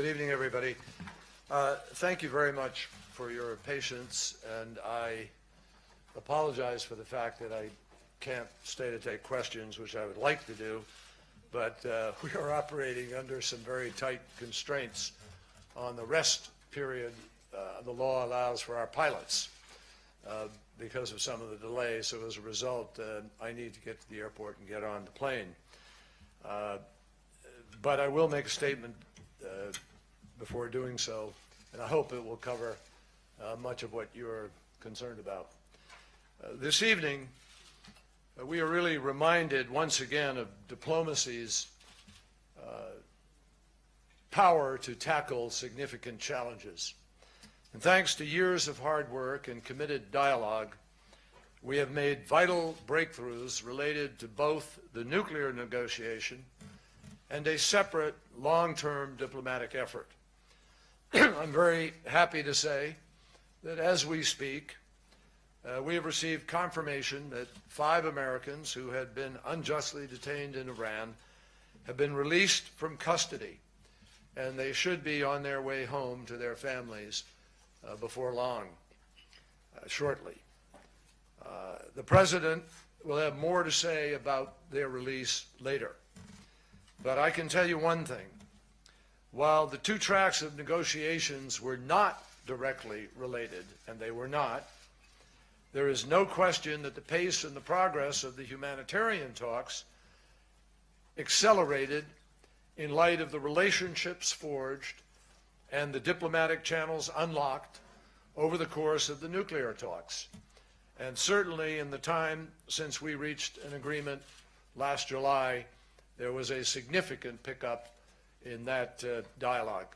Good evening, everybody. Thank you very much for your patience, and I apologize for the fact that I can't stay to take questions, which I would like to do, but we are operating under some very tight constraints on the rest period the law allows for our pilots because of some of the delays. So as a result, I need to get to the airport and get on the plane. But I will make a statement before doing so, and I hope it will cover much of what you're concerned about. This evening, we are really reminded once again of diplomacy's power to tackle significant challenges. And thanks to years of hard work and committed dialogue, we have made vital breakthroughs related to both the nuclear negotiation and a separate long-term diplomatic effort. I'm very happy to say that as we speak, we have received confirmation that 5 Americans who had been unjustly detained in Iran have been released from custody, and they should be on their way home to their families before long, shortly. The President will have more to say about their release later. But I can tell you one thing. While the 2 tracks of negotiations were not directly related, and they were not, there is no question that the pace and the progress of the humanitarian talks accelerated in light of the relationships forged and the diplomatic channels unlocked over the course of the nuclear talks. And certainly in the time since we reached an agreement last July, there was a significant pickup in that dialogue.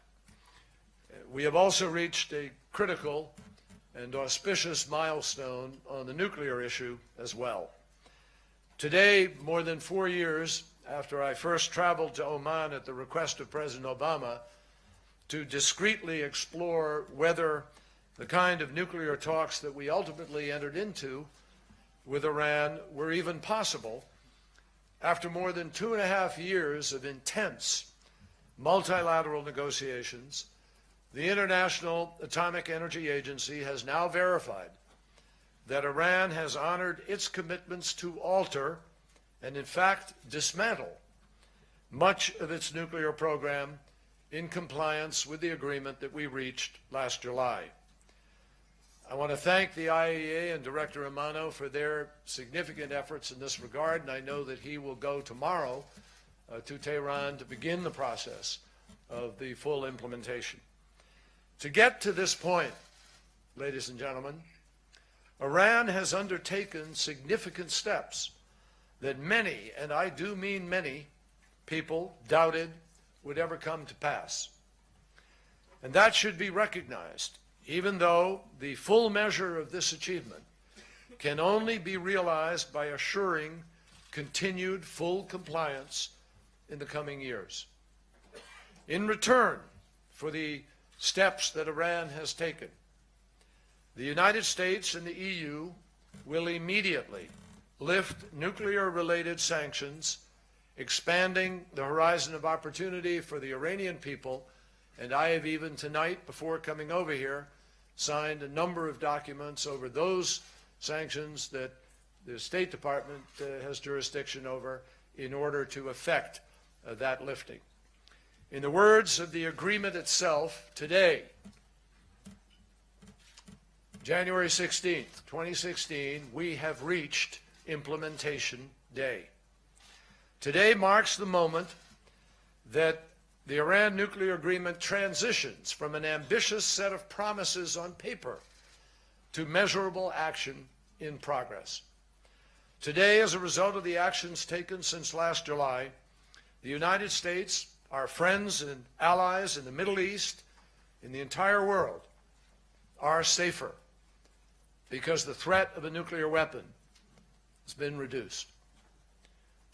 We have also reached a critical and auspicious milestone on the nuclear issue as well. Today, more than 4 years after I first traveled to Oman at the request of President Obama to discreetly explore whether the kind of nuclear talks that we ultimately entered into with Iran were even possible, after more than 2.5 years of intense multilateral negotiations, the International Atomic Energy Agency has now verified that Iran has honored its commitments to alter and, in fact, dismantle much of its nuclear program in compliance with the agreement that we reached last July. I want to thank the IAEA and Director Amano for their significant efforts in this regard, and I know that he will go tomorrow to Tehran to begin the process of the full implementation. To get to this point, ladies and gentlemen, Iran has undertaken significant steps that many, and I do mean many, people doubted would ever come to pass. And that should be recognized, even though the full measure of this achievement can only be realized by assuring continued full compliance in the coming years. In return for the steps that Iran has taken, the United States and the EU will immediately lift nuclear-related sanctions, expanding the horizon of opportunity for the Iranian people, and I have even tonight, before coming over here, signed a number of documents over those sanctions that the State Department has jurisdiction over in order to effect that lifting. In the words of the agreement itself, today, January 16th, 2016, we have reached implementation day. Today marks the moment that the Iran nuclear agreement transitions from an ambitious set of promises on paper to measurable action in progress. Today, as a result of the actions taken since last July, the United States, our friends and allies in the Middle East, in the entire world, are safer because the threat of a nuclear weapon has been reduced.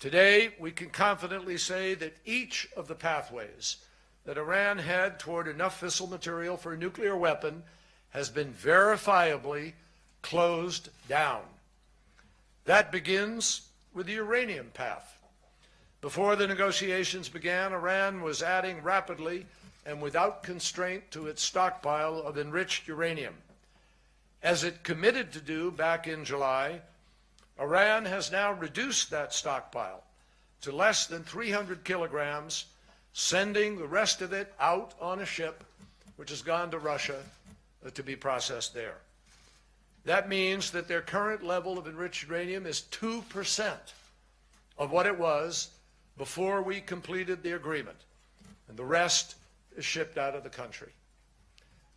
Today, we can confidently say that each of the pathways that Iran had toward enough fissile material for a nuclear weapon has been verifiably closed down. That begins with the uranium path. Before the negotiations began, Iran was adding rapidly and without constraint to its stockpile of enriched uranium. As it committed to do back in July, Iran has now reduced that stockpile to less than 300 kilograms, sending the rest of it out on a ship which has gone to Russia to be processed there. That means that their current level of enriched uranium is 2% of what it was before we completed the agreement, and the rest is shipped out of the country.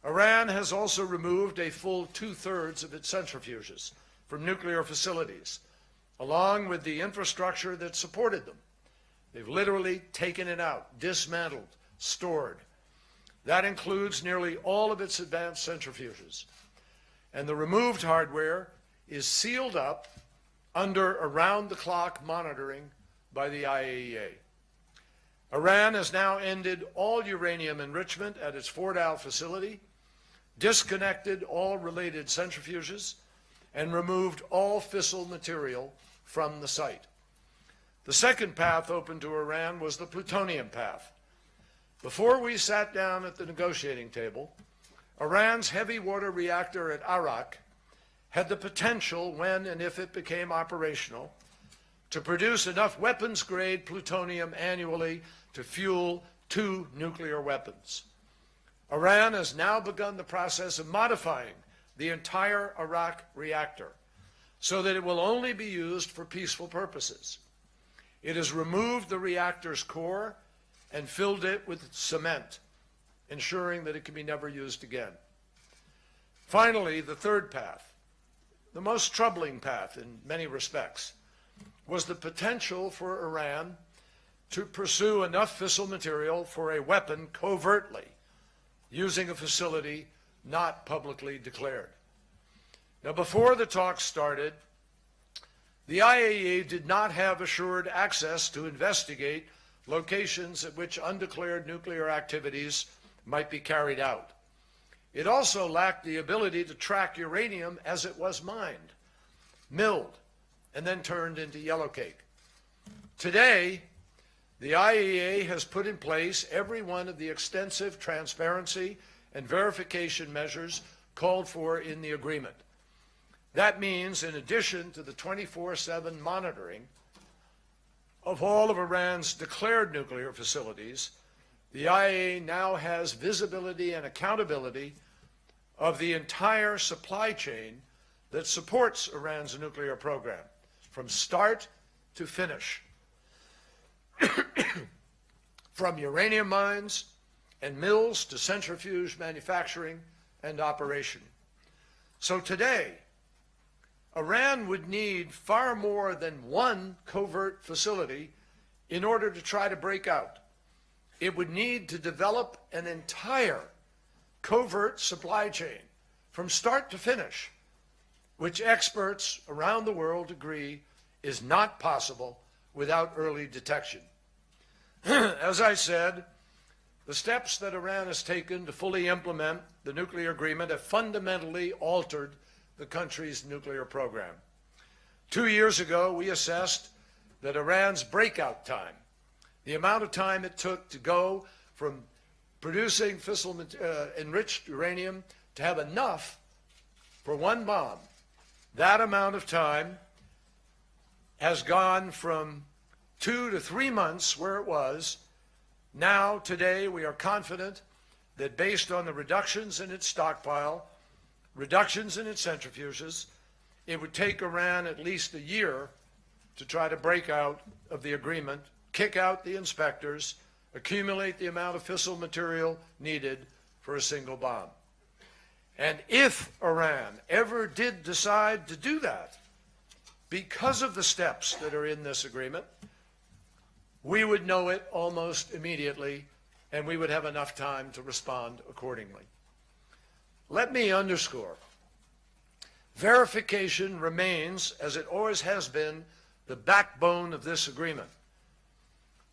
Iran has also removed a full 2/3 of its centrifuges from nuclear facilities, along with the infrastructure that supported them. They've literally taken it out, dismantled, stored. That includes nearly all of its advanced centrifuges. And the removed hardware is sealed up under around-the-clock monitoring by the IAEA. Iran has now ended all uranium enrichment at its Fordow facility, disconnected all related centrifuges, and removed all fissile material from the site. The second path open to Iran was the plutonium path. Before we sat down at the negotiating table, Iran's heavy water reactor at Arak had the potential, when and if it became operational, to produce enough weapons-grade plutonium annually to fuel 2 nuclear weapons. Iran has now begun the process of modifying the entire Arak reactor so that it will only be used for peaceful purposes. It has removed the reactor's core and filled it with cement, ensuring that it can be never used again. Finally, the third path, the most troubling path in many respects, was the potential for Iran to pursue enough fissile material for a weapon covertly, using a facility not publicly declared. Now, before the talks started, the IAEA did not have assured access to investigate locations at which undeclared nuclear activities might be carried out. It also lacked the ability to track uranium as it was mined, milled, and then turned into yellowcake. Today, the IAEA has put in place every one of the extensive transparency and verification measures called for in the agreement. That means, in addition to the 24/7 monitoring of all of Iran's declared nuclear facilities, the IAEA now has visibility and accountability of the entire supply chain that supports Iran's nuclear program, from start to finish, from uranium mines and mills to centrifuge manufacturing and operation. So today, Iran would need far more than one covert facility in order to try to break out. It would need to develop an entire covert supply chain from start to finish, which experts around the world agree is not possible without early detection. As I said, the steps that Iran has taken to fully implement the nuclear agreement have fundamentally altered the country's nuclear program. 2 years ago, we assessed that Iran's breakout time, the amount of time it took to go from producing fissile enriched uranium to have enough for one bomb, that amount of time has gone from 2 to 3 months where it was. Now, today, we are confident that based on the reductions in its stockpile, reductions in its centrifuges, it would take Iran at least a year to try to break out of the agreement, kick out the inspectors, accumulate the amount of fissile material needed for a single bomb. And if Iran ever did decide to do that, because of the steps that are in this agreement, we would know it almost immediately, and we would have enough time to respond accordingly. Let me underscore, verification remains, as it always has been, the backbone of this agreement.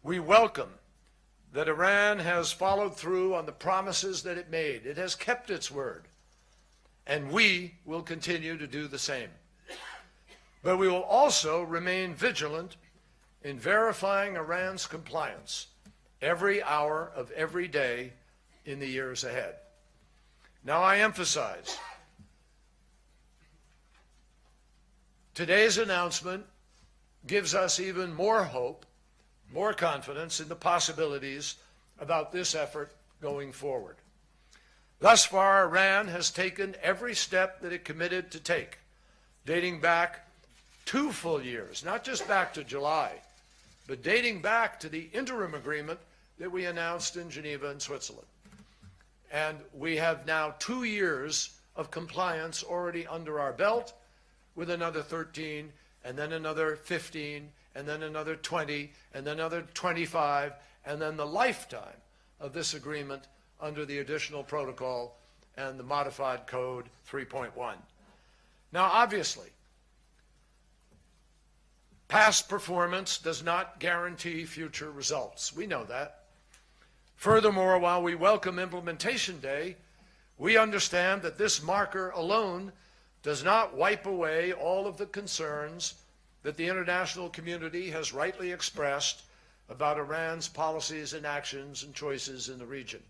We welcome that Iran has followed through on the promises that it made. It has kept its word, and we will continue to do the same. But we will also remain vigilant in verifying Iran's compliance every hour of every day in the years ahead. Now, I emphasize, today's announcement gives us even more hope, more confidence in the possibilities about this effort going forward. Thus far, Iran has taken every step that it committed to take, dating back 2 full years, not just back to July, but dating back to the interim agreement that we announced in Geneva in Switzerland. And we have now 2 years of compliance already under our belt, with another 13, and then another 15, and then another 20, and then another 25, and then the lifetime of this agreement under the additional protocol and the modified code 3.1. Now, obviously, past performance does not guarantee future results. We know that. Furthermore, while we welcome Implementation Day, we understand that this marker alone does not wipe away all of the concerns that the international community has rightly expressed about Iran's policies and actions and choices in the region.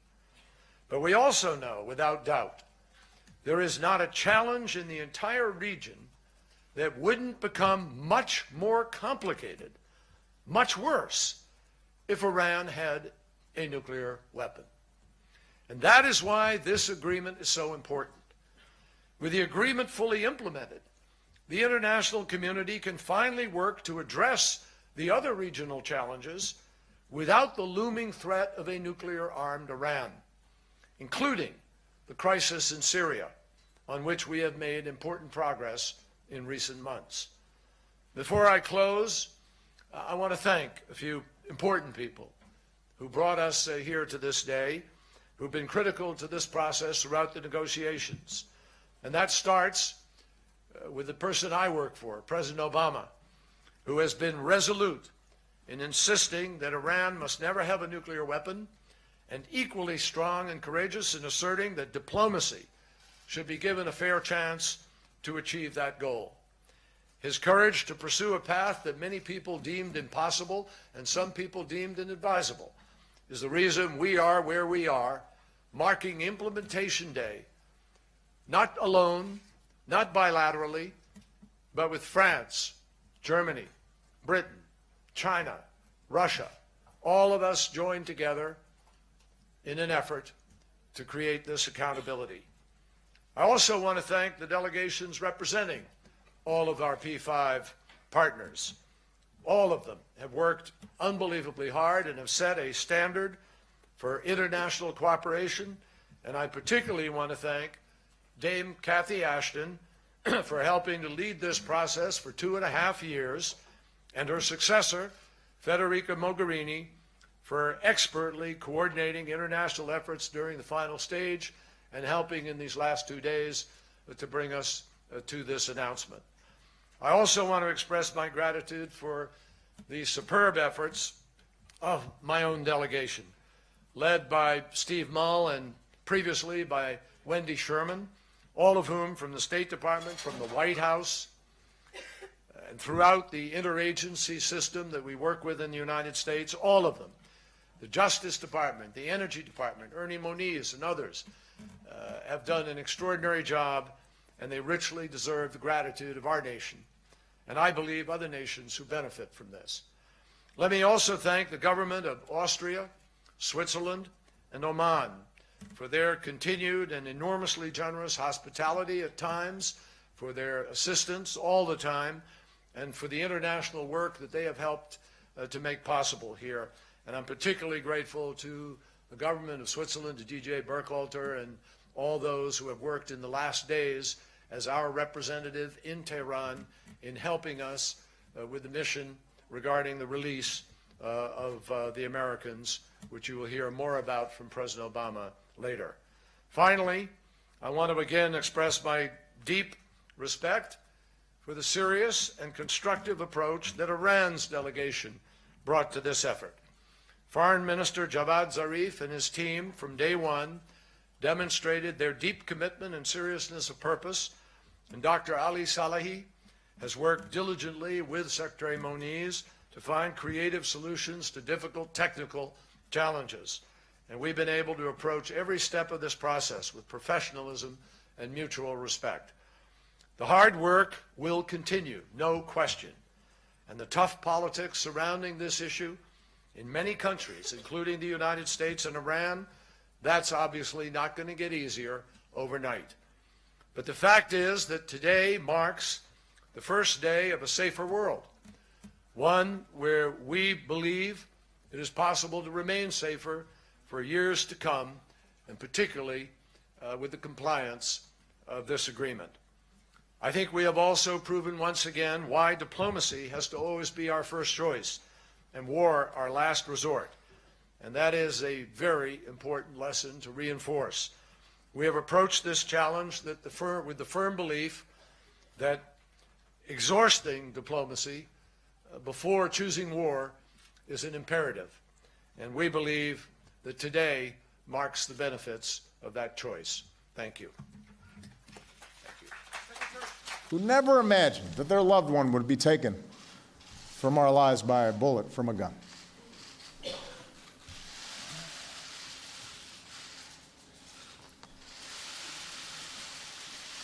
But we also know, without doubt, there is not a challenge in the entire region that wouldn't become much more complicated, much worse, if Iran had a nuclear weapon. And that is why this agreement is so important. With the agreement fully implemented, the international community can finally work to address the other regional challenges without the looming threat of a nuclear-armed Iran, including the crisis in Syria, on which we have made important progress in recent months. Before I close, I want to thank a few important people who brought us here to this day, who've been critical to this process throughout the negotiations. And that starts with the person I work for, President Obama, who has been resolute in insisting that Iran must never have a nuclear weapon, and equally strong and courageous in asserting that diplomacy should be given a fair chance to achieve that goal. His courage to pursue a path that many people deemed impossible and some people deemed inadvisable is the reason we are where we are, marking Implementation Day, not alone, not bilaterally, but with France, Germany, Britain, China, Russia, all of us joined together in an effort to create this accountability. I also want to thank the delegations representing all of our P5 partners. All of them have worked unbelievably hard and have set a standard for international cooperation, and I particularly want to thank Dame Cathy Ashton for helping to lead this process for 2.5 years, and her successor, Federica Mogherini, for expertly coordinating international efforts during the final stage and helping in these last 2 days to bring us to this announcement. I also want to express my gratitude for the superb efforts of my own delegation, led by Steve Mull and previously by Wendy Sherman, all of whom from the State Department, from the White House, and throughout the interagency system that we work with in the United States, all of them, the Justice Department, the Energy Department, Ernie Moniz and others, have done an extraordinary job, and they richly deserve the gratitude of our nation, and I believe other nations who benefit from this. Let me also thank the government of Austria, Switzerland, and Oman for their continued and enormously generous hospitality at times, for their assistance all the time, and for the international work that they have helped to make possible here. And I'm particularly grateful to the government of Switzerland, to DJ Burkhalter, and all those who have worked in the last days as our representative in Tehran in helping us with the mission regarding the release of the Americans, which you will hear more about from President Obama later. Finally, I want to again express my deep respect for the serious and constructive approach that Iran's delegation brought to this effort. Foreign Minister Javad Zarif and his team from day one demonstrated their deep commitment and seriousness of purpose, and Dr. Ali Salahi has worked diligently with Secretary Moniz to find creative solutions to difficult technical challenges. and we've been able to approach every step of this process with professionalism and mutual respect. The hard work will continue, no question, and the tough politics surrounding this issue in many countries, including the United States and Iran, that's obviously not going to get easier overnight. But the fact is that today marks the first day of a safer world, one where we believe it is possible to remain safer for years to come, and particularly with the compliance of this agreement. I think we have also proven once again why diplomacy has to always be our first choice and war our last resort. And that is a very important lesson to reinforce. We have approached this challenge with the firm belief that exhausting diplomacy before choosing war is an imperative. And we believe that today marks the benefits of that choice. Thank you. Who never imagined that their loved one would be taken from our lives by a bullet from a gun.